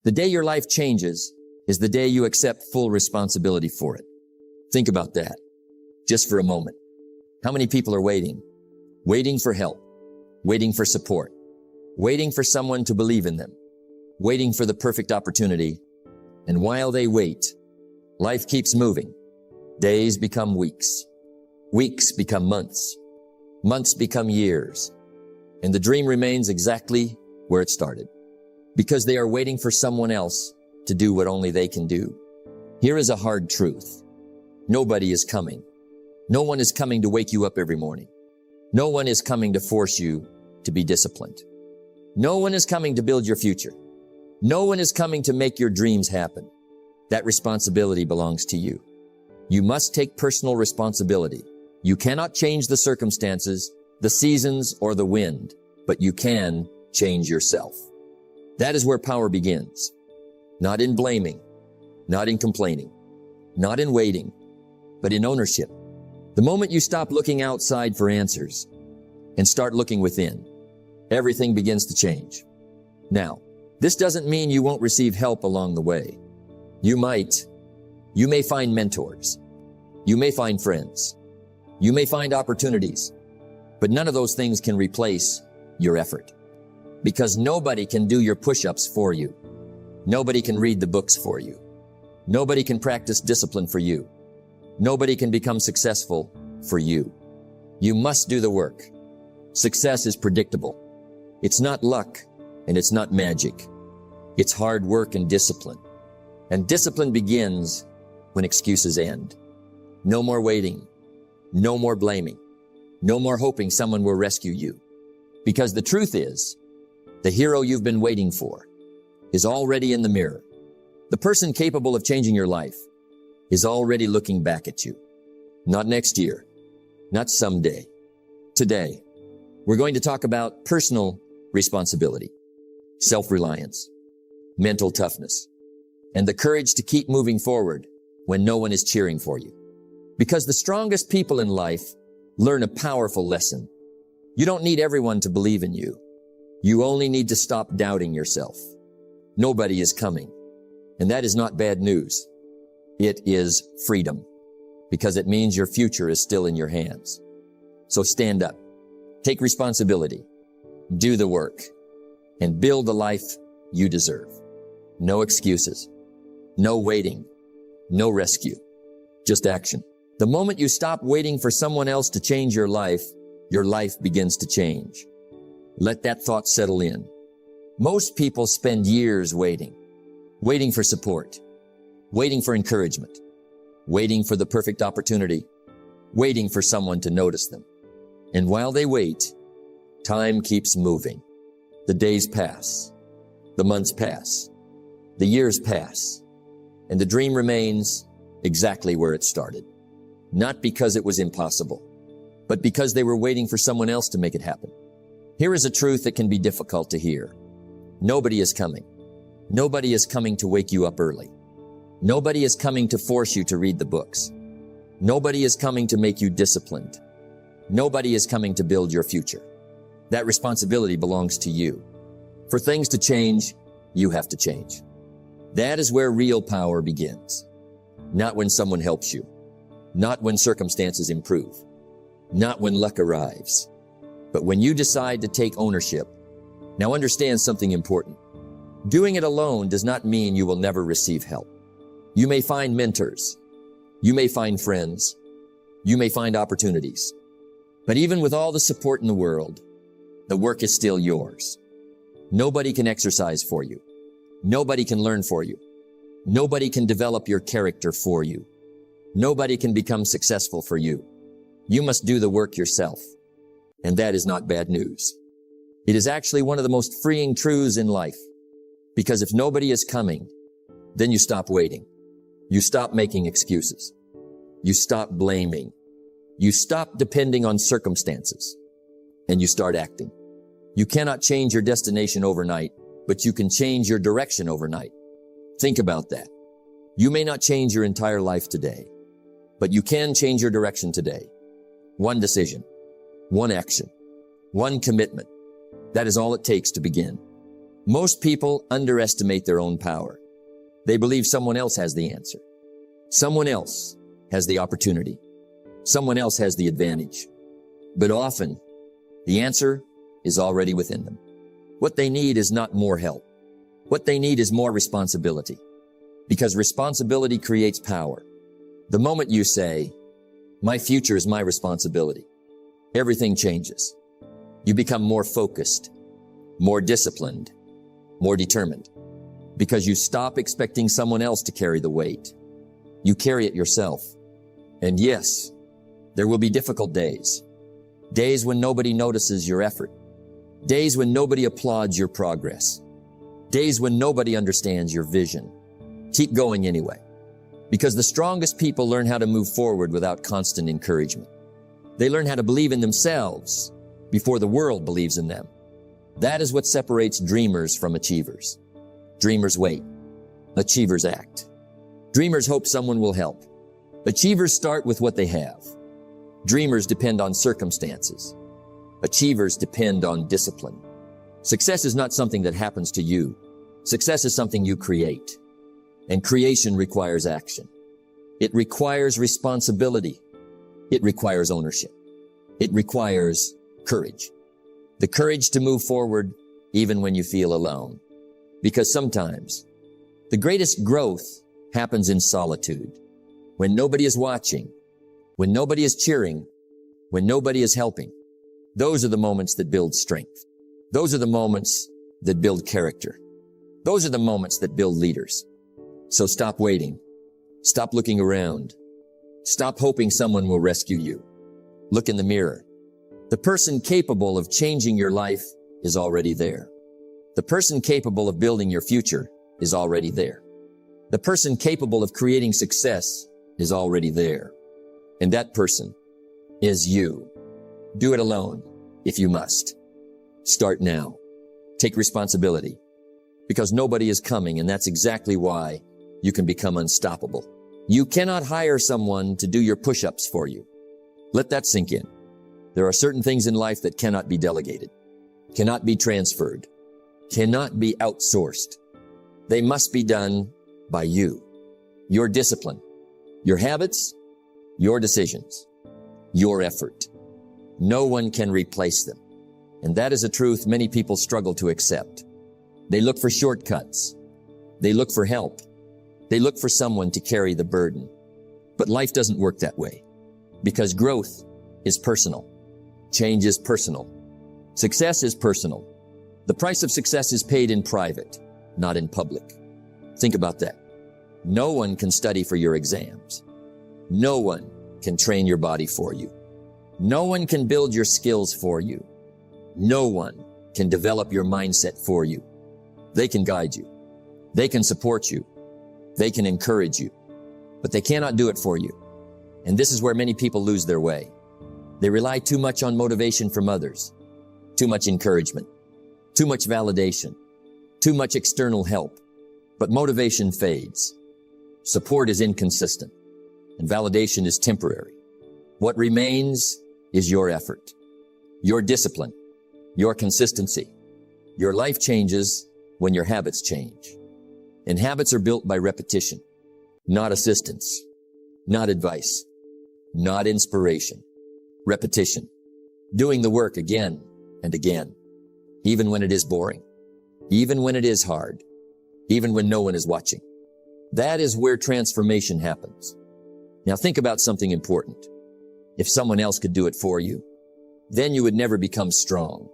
The day your life changes is the day you accept full responsibility for it. Think about that just for a moment. How many people are waiting? Waiting for help, waiting for support, waiting for someone to believe in them, waiting for the perfect opportunity. And while they wait, life keeps moving. Days become weeks. Weeks become months. Months become years. And the dream remains exactly where it started, because they are waiting for someone else to do what only they can do. Here is a hard truth. Nobody is coming. No one is coming to wake you up every morning. No one is coming to force you to be disciplined. No one is coming to build your future. No one is coming to make your dreams happen. That responsibility belongs to you. You must take personal responsibility. You cannot change the circumstances, the seasons, or the wind, but you can change yourself. That is where power begins. Not in blaming, not in complaining, not in waiting, but in ownership. The moment you stop looking outside for answers and start looking within, everything begins to change. Now, this doesn't mean you won't receive help along the way. You may find mentors. You may find friends. You may find opportunities, but none of those things can replace your effort, because nobody can do your push-ups for you. Nobody can read the books for you. Nobody can practice discipline for you. Nobody can become successful for you. You must do the work. Success is predictable. It's not luck, and it's not magic. It's hard work and discipline. And discipline begins when excuses end. No more waiting. No more blaming. No more hoping someone will rescue you. Because the truth is, the hero you've been waiting for is already in the mirror. The person capable of changing your life is already looking back at you. Not next year, not someday. Today, we're going to talk about personal responsibility, self-reliance, mental toughness, and the courage to keep moving forward when no one is cheering for you. Because the strongest people in life learn a powerful lesson. You don't need everyone to believe in you. You only need to stop doubting yourself. Nobody is coming. And that is not bad news. It is freedom, because it means your future is still in your hands. So stand up, take responsibility, do the work, and build the life you deserve. No excuses, no waiting, no rescue, just action. The moment you stop waiting for someone else to change your life begins to change. Let that thought settle in. Most people spend years waiting for support, waiting for encouragement, waiting for the perfect opportunity, waiting for someone to notice them. And while they wait, time keeps moving. The days pass, the months pass, the years pass, and the dream remains exactly where it started. Not because it was impossible, but because they were waiting for someone else to make it happen. Here is a truth that can be difficult to hear. Nobody is coming. Nobody is coming to wake you up early. Nobody is coming to force you to read the books. Nobody is coming to make you disciplined. Nobody is coming to build your future. That responsibility belongs to you. For things to change, you have to change. That is where real power begins. Not when someone helps you. Not when circumstances improve. Not when luck arrives. But when you decide to take ownership. Now understand something important. Doing it alone does not mean you will never receive help. You may find mentors. You may find friends. You may find opportunities. But even with all the support in the world, the work is still yours. Nobody can exercise for you. Nobody can learn for you. Nobody can develop your character for you. Nobody can become successful for you. You must do the work yourself. And that is not bad news. It is actually one of the most freeing truths in life. Because if nobody is coming, then you stop waiting. You stop making excuses. You stop blaming. You stop depending on circumstances. And you start acting. You cannot change your destination overnight, but you can change your direction overnight. Think about that. You may not change your entire life today, but you can change your direction today. One decision, one action, one commitment. That is all it takes to begin. Most people underestimate their own power. They believe someone else has the answer. Someone else has the opportunity. Someone else has the advantage. But often, the answer is already within them. What they need is not more help. What they need is more responsibility. Because responsibility creates power. The moment you say, "My future is my responsibility," everything changes. You become more focused, more disciplined, more determined. Because you stop expecting someone else to carry the weight. You carry it yourself. And yes, there will be difficult days. Days when nobody notices your effort. Days when nobody applauds your progress. Days when nobody understands your vision. Keep going anyway. Because the strongest people learn how to move forward without constant encouragement. They learn how to believe in themselves before the world believes in them. That is what separates dreamers from achievers. Dreamers wait. Achievers act. Dreamers hope someone will help. Achievers start with what they have. Dreamers depend on circumstances. Achievers depend on discipline. Success is not something that happens to you. Success is something you create. And creation requires action. It requires responsibility. It requires ownership. It requires courage. The courage to move forward even when you feel alone. Because sometimes the greatest growth happens in solitude. When nobody is watching, when nobody is cheering, when nobody is helping. Those are the moments that build strength. Those are the moments that build character. Those are the moments that build leaders. So stop waiting. Stop looking around. Stop hoping someone will rescue you. Look in the mirror. The person capable of changing your life is already there. The person capable of building your future is already there. The person capable of creating success is already there. And that person is you. Do it alone if you must. Start now. Take responsibility. Because nobody is coming, and that's exactly why you can become unstoppable. You cannot hire someone to do your push-ups for you. Let that sink in. There are certain things in life that cannot be delegated, cannot be transferred, cannot be outsourced. They must be done by you. Your discipline, your habits, your decisions, your effort. No one can replace them. And that is a truth many people struggle to accept. They look for shortcuts. They look for help. They look for someone to carry the burden. But life doesn't work that way. Because growth is personal. Change is personal. Success is personal. The price of success is paid in private, not in public. Think about that. No one can study for your exams. No one can train your body for you. No one can build your skills for you. No one can develop your mindset for you. They can guide you. They can support you. They can encourage you. But they cannot do it for you. And this is where many people lose their way. They rely too much on motivation from others, too much encouragement, too much validation, too much external help. But motivation fades. Support is inconsistent, and validation is temporary. What remains is your effort, your discipline, your consistency. Your life changes when your habits change. And habits are built by repetition, not assistance, not advice, not inspiration. Repetition. Doing the work again and again, even when it is boring, even when it is hard, even when no one is watching. That is where transformation happens. Now think about something important. If someone else could do it for you, then you would never become strong,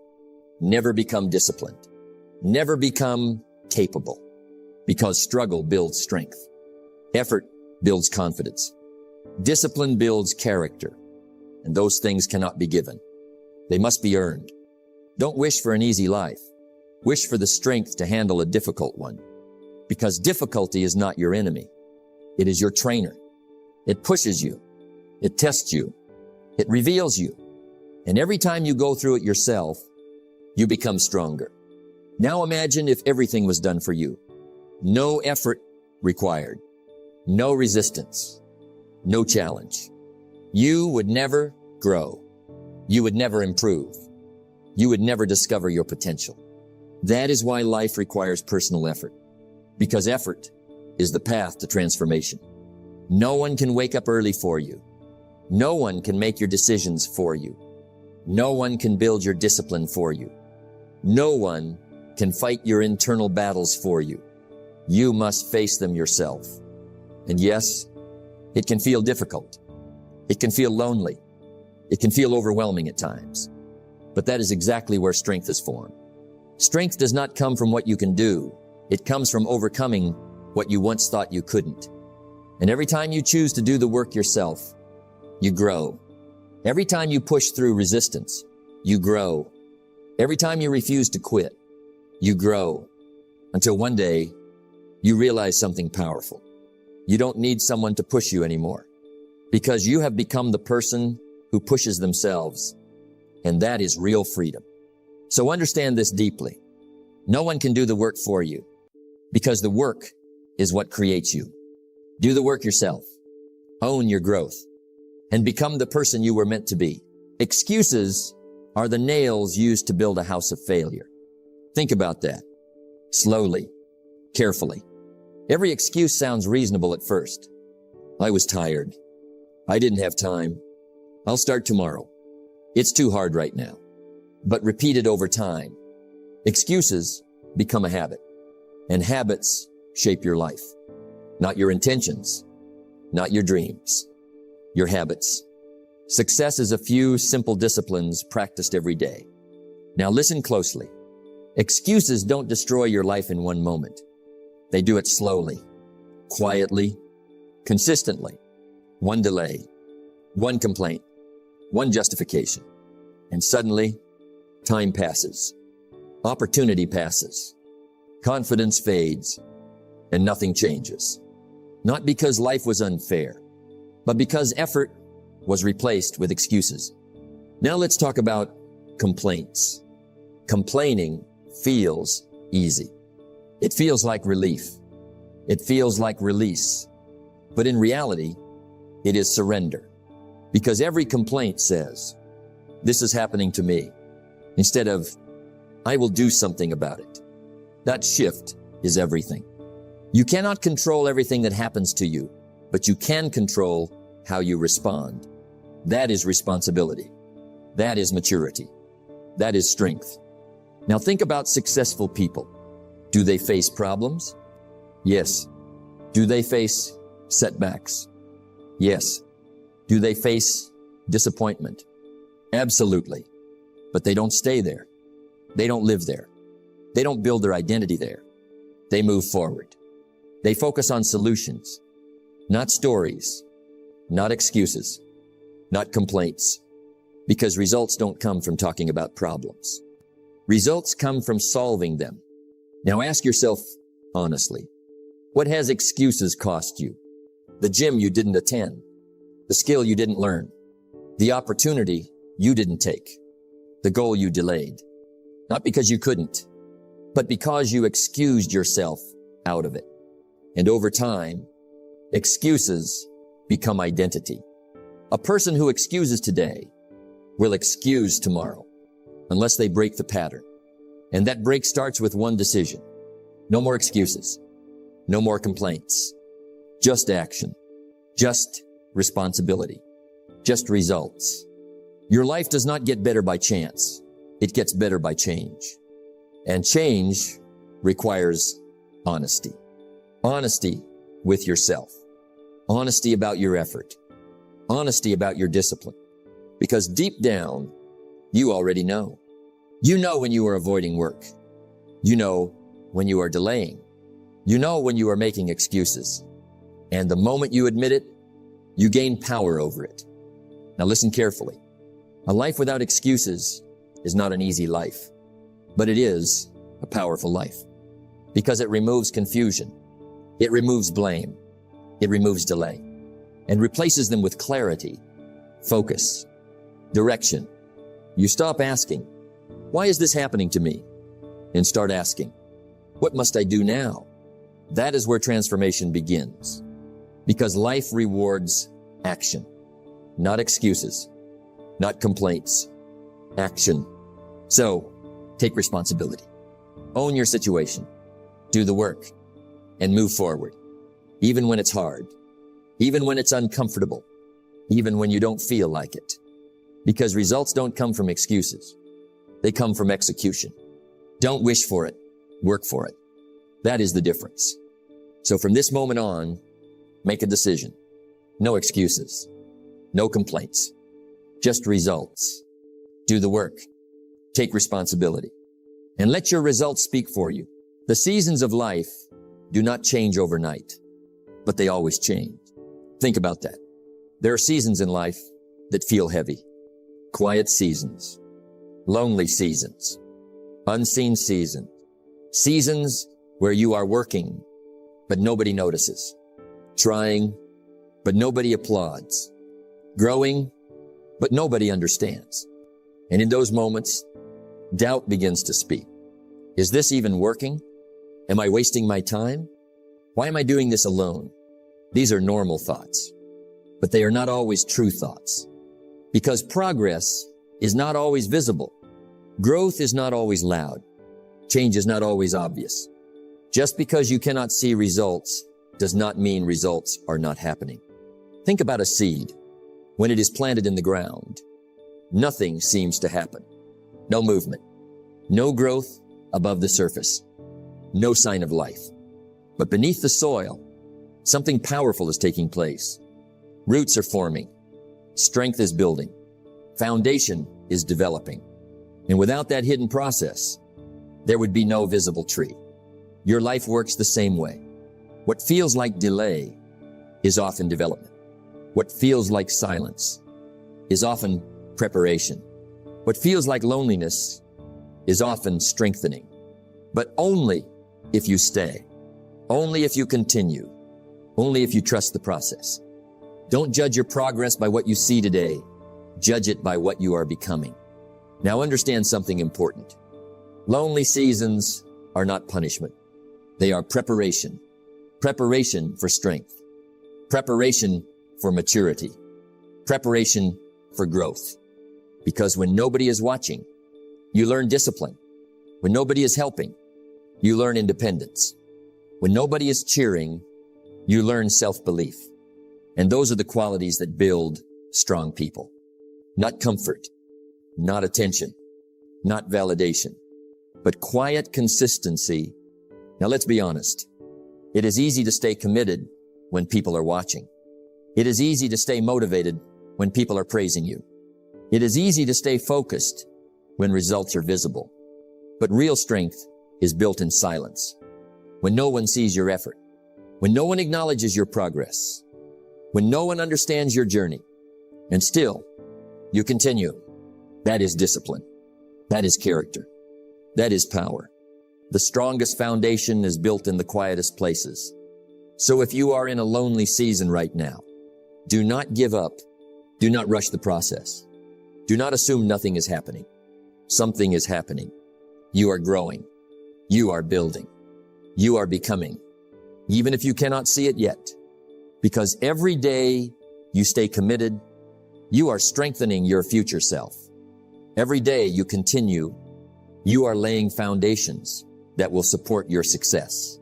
never become disciplined, never become capable, because struggle builds strength. Effort builds confidence. Discipline builds character. And those things cannot be given. They must be earned. Don't wish for an easy life. Wish for the strength to handle a difficult one. Because difficulty is not your enemy. It is your trainer. It pushes you. It tests you. It reveals you. And every time you go through it yourself, you become stronger. Now imagine if everything was done for you. No effort required. No resistance. No challenge. You would never grow. You would never improve. You would never discover your potential. That is why life requires personal effort, because effort is the path to transformation. No one can wake up early for you. No one can make your decisions for you. No one can build your discipline for you. No one can fight your internal battles for you. You must face them yourself. And yes, it can feel difficult. It can feel lonely. It can feel overwhelming at times. But that is exactly where strength is formed. Strength does not come from what you can do. It comes from overcoming what you once thought you couldn't. And every time you choose to do the work yourself, you grow. Every time you push through resistance, you grow. Every time you refuse to quit, you grow. Until one day, you realize something powerful. You don't need someone to push you anymore, because you have become the person who pushes themselves. And that is real freedom. So understand this deeply. No one can do the work for you, because the work is what creates you. Do the work yourself. Own your growth and become the person you were meant to be. Excuses are the nails used to build a house of failure. Think about that. Slowly, carefully. Every excuse sounds reasonable at first. I was tired. I didn't have time. I'll start tomorrow. It's too hard right now. But repeated over time, excuses become a habit, and habits shape your life. Not your intentions, not your dreams, your habits. Success is a few simple disciplines practiced every day. Now listen closely. Excuses don't destroy your life in one moment. They do it slowly, quietly, consistently. One delay, one complaint, one justification. And suddenly, time passes. Opportunity passes. Confidence fades, and nothing changes. Not because life was unfair, but because effort was replaced with excuses. Now let's talk about complaints. Complaining feels easy. It feels like relief. It feels like release. But in reality, it is surrender. Because every complaint says, this is happening to me, instead of, I will do something about it. That shift is everything. You cannot control everything that happens to you, but you can control how you respond. That is responsibility. That is maturity. That is strength. Now think about successful people. Do they face problems? Yes. Do they face setbacks? Yes. Do they face disappointment? Absolutely. But they don't stay there. They don't live there. They don't build their identity there. They move forward. They focus on solutions, not stories, not excuses, not complaints, because results don't come from talking about problems. Results come from solving them. Now ask yourself honestly, what has excuses cost you? The gym you didn't attend, the skill you didn't learn, the opportunity you didn't take, the goal you delayed, not because you couldn't, but because you excused yourself out of it. And over time, excuses become identity. A person who excuses today will excuse tomorrow, unless they break the pattern. And that break starts with one decision. No more excuses. No more complaints. Just action. Just responsibility. Just results. Your life does not get better by chance. It gets better by change. And change requires honesty. Honesty with yourself. Honesty about your effort. Honesty about your discipline. Because deep down, you already know. You know when you are avoiding work. You know when you are delaying. You know when you are making excuses. And the moment you admit it, you gain power over it. Now listen carefully. A life without excuses is not an easy life, but it is a powerful life because it removes confusion. It removes blame. It removes delay and replaces them with clarity, focus, direction. You stop asking, why is this happening to me? And start asking, what must I do now? That is where transformation begins because life rewards action, not excuses, not complaints, action. So take responsibility. Own your situation. Do the work and move forward. Even when it's hard. Even when it's uncomfortable. Even when you don't feel like it. Because results don't come from excuses. They come from execution. Don't wish for it. Work for it. That is the difference. So from this moment on, make a decision. No excuses. No complaints. Just results. Do the work. Take responsibility. And let your results speak for you. The seasons of life do not change overnight, but they always change. Think about that. There are seasons in life that feel heavy. Quiet seasons. Lonely seasons. Unseen seasons. Seasons where you are working, but nobody notices. Trying, but nobody applauds. Growing, but nobody understands. And in those moments, doubt begins to speak. Is this even working? Am I wasting my time? Why am I doing this alone? These are normal thoughts, but they are not always true thoughts. Because progress is not always visible. Growth is not always loud. Change is not always obvious. Just because you cannot see results does not mean results are not happening. Think about a seed. When it is planted in the ground, nothing seems to happen. No movement, no growth above the surface, no sign of life. But beneath the soil, something powerful is taking place. Roots are forming. Strength is building. Foundation is developing. And without that hidden process, there would be no visible tree. Your life works the same way. What feels like delay is often development. What feels like silence is often preparation. What feels like loneliness is often strengthening. But only if you stay. Only if you continue. Only if you trust the process. Don't judge your progress by what you see today. Judge it by what you are becoming. Now understand something important. Lonely seasons are not punishment. They are preparation. Preparation for strength. Preparation for maturity. Preparation for growth. Because when nobody is watching, you learn discipline. When nobody is helping, you learn independence. When nobody is cheering, you learn self-belief. And those are the qualities that build strong people. Not comfort, not attention, not validation, but quiet consistency. Now let's be honest. It is easy to stay committed when people are watching. It is easy to stay motivated when people are praising you. It is easy to stay focused when results are visible. But real strength is built in silence. When no one sees your effort, when no one acknowledges your progress, when no one understands your journey, and still you continue. That is discipline. That is character. That is power. The strongest foundation is built in the quietest places. So if you are in a lonely season right now, do not give up. Do not rush the process. Do not assume nothing is happening. Something is happening. You are growing. You are building. You are becoming, even if you cannot see it yet. Because every day you stay committed, you are strengthening your future self. Every day you continue, you are laying foundations that will support your success.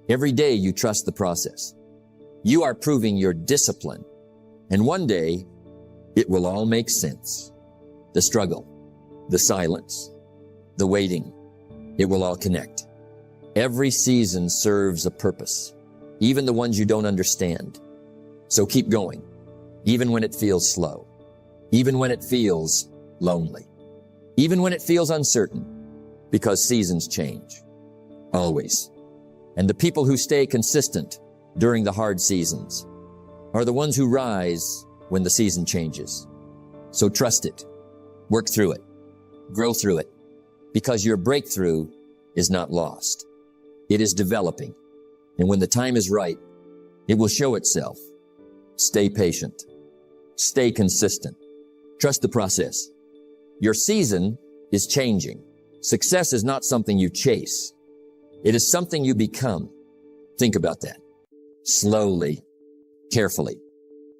Every day you trust the process. You are proving your discipline. And one day, it will all make sense. The struggle, the silence, the waiting, it will all connect. Every season serves a purpose, even the ones you don't understand. So keep going, even when it feels slow, even when it feels lonely, even when it feels uncertain, because seasons change, always. And the people who stay consistent during the hard seasons are the ones who rise when the season changes. So trust it, work through it, grow through it, because your breakthrough is not lost. It is developing. And when the time is right, it will show itself. Stay patient. Stay consistent. Trust the process. Your season is changing. Success is not something you chase. It is something you become. Think about that. Slowly, carefully.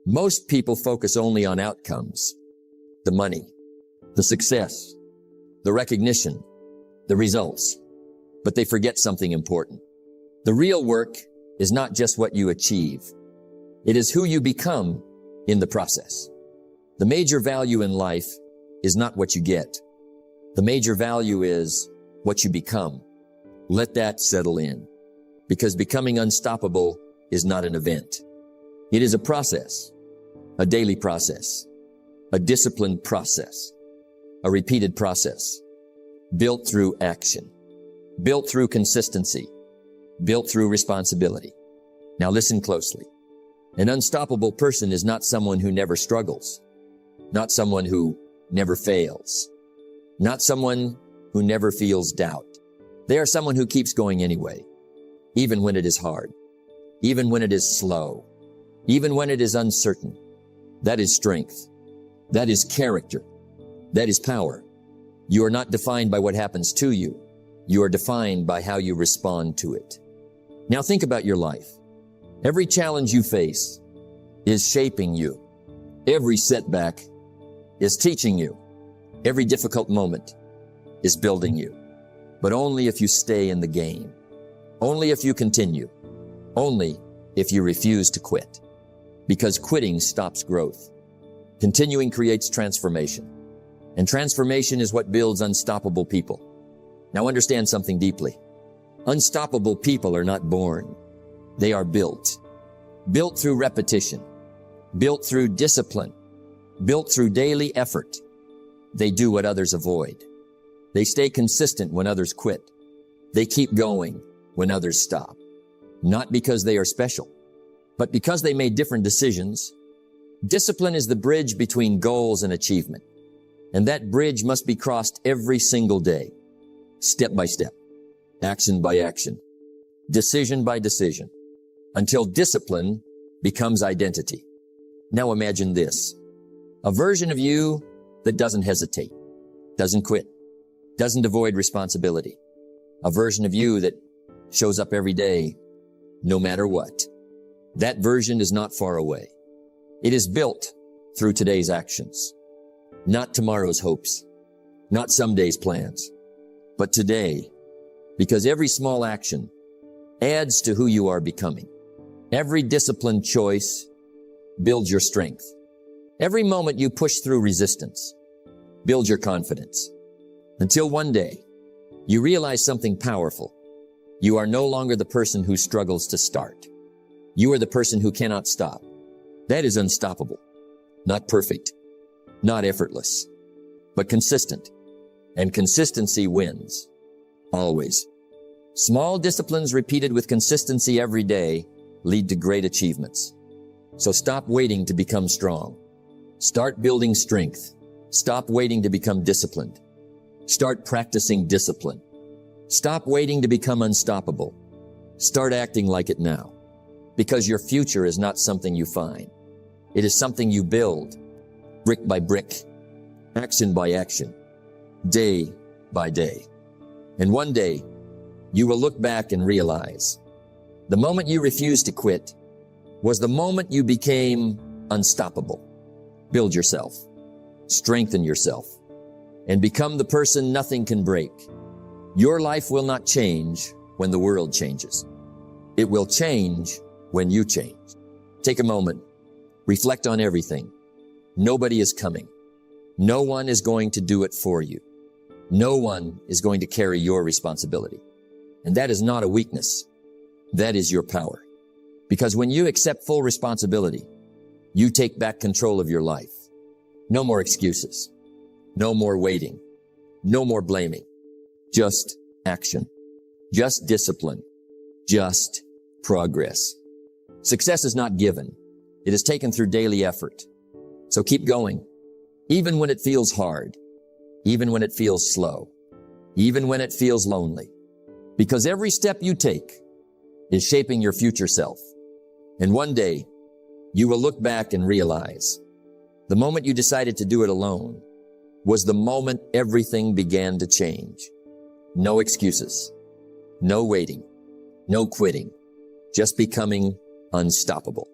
Most people focus only on outcomes. The money, the success, the recognition, the results. but they forget something important. The real work is not just what you achieve. It is who you become in the process. The major value in life is not what you get. The major value is what you become. Let that settle in, because becoming unstoppable is not an event. It is a process, a daily process, a disciplined process, a repeated process, built through action, built through consistency, built through responsibility. Now listen closely. An unstoppable person is not someone who never struggles, not someone who never fails, not someone who never feels doubt. They are someone who keeps going anyway, even when it is hard, even when it is slow, even when it is uncertain. That is strength. That is character. That is power. You are not defined by what happens to you. You are defined by how you respond to it. Now think about your life. Every challenge you face is shaping you. Every setback is teaching you. Every difficult moment is building you. But only if you stay in the game. Only if you continue. Only if you refuse to quit. Because quitting stops growth. Continuing creates transformation. And transformation is what builds unstoppable people. Now understand something deeply. Unstoppable people are not born. They are built. Built through repetition. Built through discipline. Built through daily effort. They do what others avoid. They stay consistent when others quit. They keep going when others stop. Not because they are special, but because they made different decisions. Discipline is the bridge between goals and achievement. And that bridge must be crossed every single day, step by step, action by action, decision by decision, until discipline becomes identity. Now imagine this, a version of you that doesn't hesitate, doesn't quit, doesn't avoid responsibility, a version of you that shows up every day, no matter what. That version is not far away. It is built through today's actions, not tomorrow's hopes, not someday's plans, but today, because every small action adds to who you are becoming. Every disciplined choice builds your strength. Every moment you push through resistance builds your confidence. Until one day, you realize something powerful. You are no longer the person who struggles to start. You are the person who cannot stop. That is unstoppable. Not perfect, not effortless, but consistent. And consistency wins. Always. Small disciplines repeated with consistency every day lead to great achievements. So stop waiting to become strong. Start building strength. Stop waiting to become disciplined. Start practicing discipline. Stop waiting to become unstoppable. Start acting like it now. Because your future is not something you find. It is something you build, brick by brick, action by action, day by day. And one day, you will look back and realize the moment you refused to quit was the moment you became unstoppable. Build yourself, strengthen yourself, and become the person nothing can break. Your life will not change when the world changes. It will change when you change. Take a moment, reflect on everything. Nobody is coming. No one is going to do it for you. No one is going to carry your responsibility. And that is not a weakness. That is your power. Because when you accept full responsibility, you take back control of your life. No more excuses. No more waiting. No more blaming. Just action. Just discipline. Just progress. Success is not given. It is taken through daily effort. So keep going. Even when it feels hard. Even when it feels slow. Even when it feels lonely. Because every step you take is shaping your future self. And one day, you will look back and realize the moment you decided to do it alone was the moment everything began to change. No excuses. No waiting. No quitting. Just becoming unstoppable.